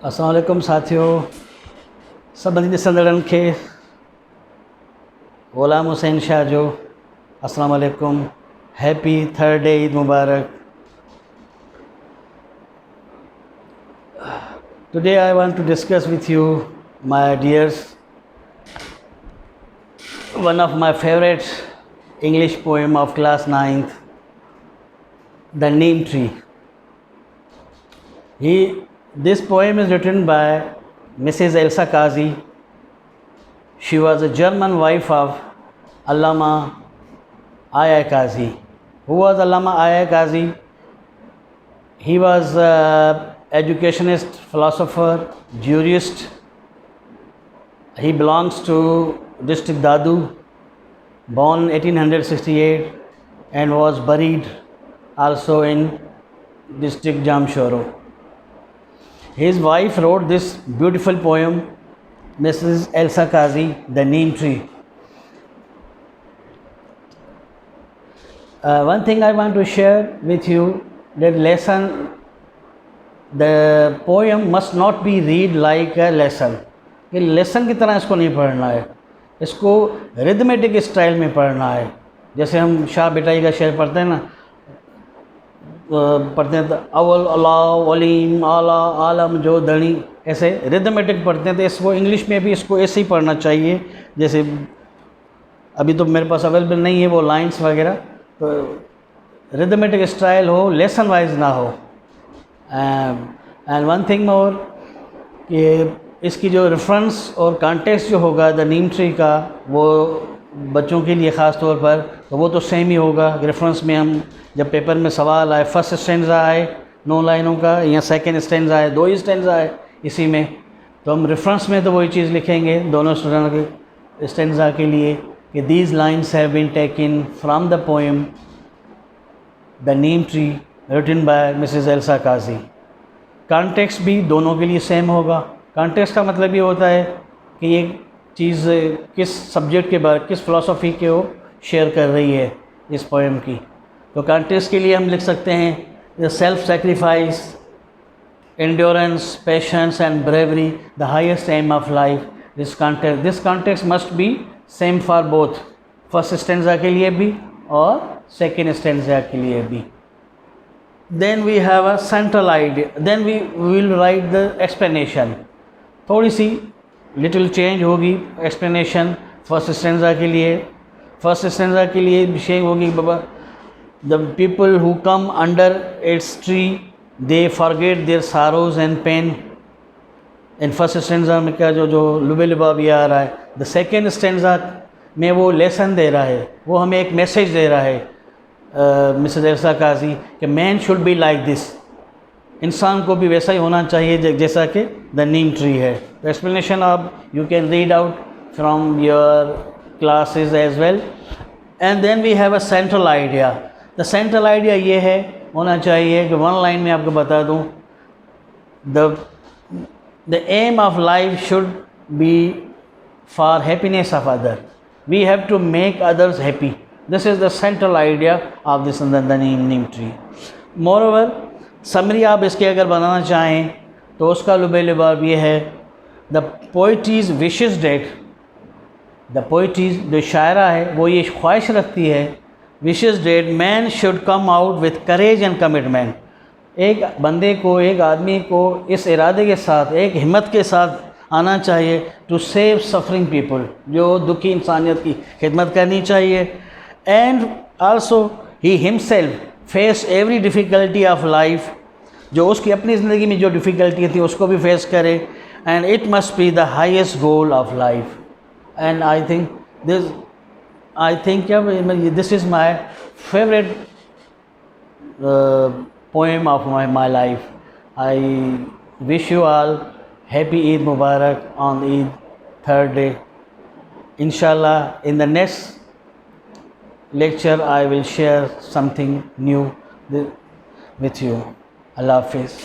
अस्सलाम वालेकुम साथियों, सब मदीने संदड़न खे ग़ुलाम हुसैन शाह जो अस्सलाम वालेकुम, happy third day Eid Mubarak. Today I want to discuss with you, my dears, one of my favorite English poem of class 9th, The Neem Tree. This poem is written by Mrs. Elsa Kazi. She was a German wife of Allama Aya Kazi. Who was Allama Aya Kazi? He was educationist, philosopher, jurist. He belongs to district Dadu, born 1868 and was buried also in district Jamshoro. His wife wrote this beautiful poem, Mrs. Elsa Kazi, The Neem Tree. One thing I want to share with you, that lesson, the poem must not be read like a lesson. कि lesson की तरह इसको नहीं पढ़ना है, इसको rhythmic style में पढ़ना है। जैसे हम शाह बिटाई का शेर पढ़ते हैं ना, पढ़ते हैं तो अवल अल्लाह वलीम आला आलम जो दणी, ऐसे रिदमेटिक पढ़ते हैं। तो इसको इंग्लिश में भी इसको ऐसे ही पढ़ना चाहिए। जैसे अभी तो मेरे पास अवेलेबल नहीं है वो लाइंस वगैरह, तो रिदमेटिक स्टाइल हो, लेसन वाइज ना हो। एंड वन थिंग मोर, कि इसकी जो रेफरेंस और कॉन्टेक्स्ट जो होगा द नीम ट्री का, वो बच्चों के लिए ख़ास तौर पर तो वो तो सेम ही होगा। रेफरेंस में हम जब पेपर में सवाल आए, फर्स्ट स्टैंजा आए 9 लाइनों का या सेकंड स्टैंजा आए 2 ही स्टैंजा आए इसी में, तो हम रेफरेंस में तो वही चीज़ लिखेंगे दोनों स्टूडेंट के स्टैंजा के लिए कि these lines have been taken from the poem the neem tree written by mrs Elsa Kazi. Context भी दोनों के लिए सेम होगा। कॉन्टेक्स्ट का मतलब ये होता है कि ये चीज़ किस सब्जेक्ट के बारे, किस फ़िलासफ़ी के वो शेयर कर रही है इस पोएम की। तो कॉन्टेक्स्ट के लिए हम लिख सकते हैं self sacrifice, endurance, patience and bravery, the highest aim of life. This context must be same for both, first stanza के लिए भी और सेकेंड स्टैंजा के लिए भी। Then we have a central idea, then we will write the explanation। थोड़ी सी little change होगी एक्सप्लेनेशन फर्स्ट स्टैंजा के लिए। फर्स्ट स्टैंजा के लिए विषय होगी बाबा, the people who come under its tree they forget their sorrows and pain. In first stanza में क्या जो लुबे लुबाब ये आ रहा है, द सेकेंड स्टैंजा में वो लेसन दे रहा है, वो हमें एक मैसेज दे रहा है मिसेस एल्सा काजी कि man should be like this, इंसान को भी वैसा ही होना चाहिए जैसा कि द नीम ट्री है। तो एक्सप्लेनेशन आप you can read out from your classes as well. And then we have a central idea. The central idea ये है होना चाहिए कि वन लाइन में आपको बता दूं, the aim of life should be for happiness of other. We have to make others happy. This is the central idea of this the neem tree. Moreover, summary आप इसके अगर बनाना चाहें तो उसका लुबे लुबाब ये है, the poetries wishes that, the poetries जो शायरा है वो ये ख्वाहिश रखती है, wishes that man should come out with courage and commitment. एक बंदे को, एक आदमी को इस इरादे के साथ, एक हिम्मत के साथ आना चाहिए टू सेव सफरिंग पीपल, जो दुखी इंसानियत की खिदमत करनी चाहिए। And also he himself face every difficulty of life, जो उसकी अपनी ज़िंदगी में जो डिफ़िकल्टी थी उसको भी फेस करे। And it must be the highest goal of life. And I think this is my favourite poem of my life. I wish you all happy Eid Mubarak on Eid third day. इंशाल्लाह in the next lecture I will share something new with you. Allah Hafiz.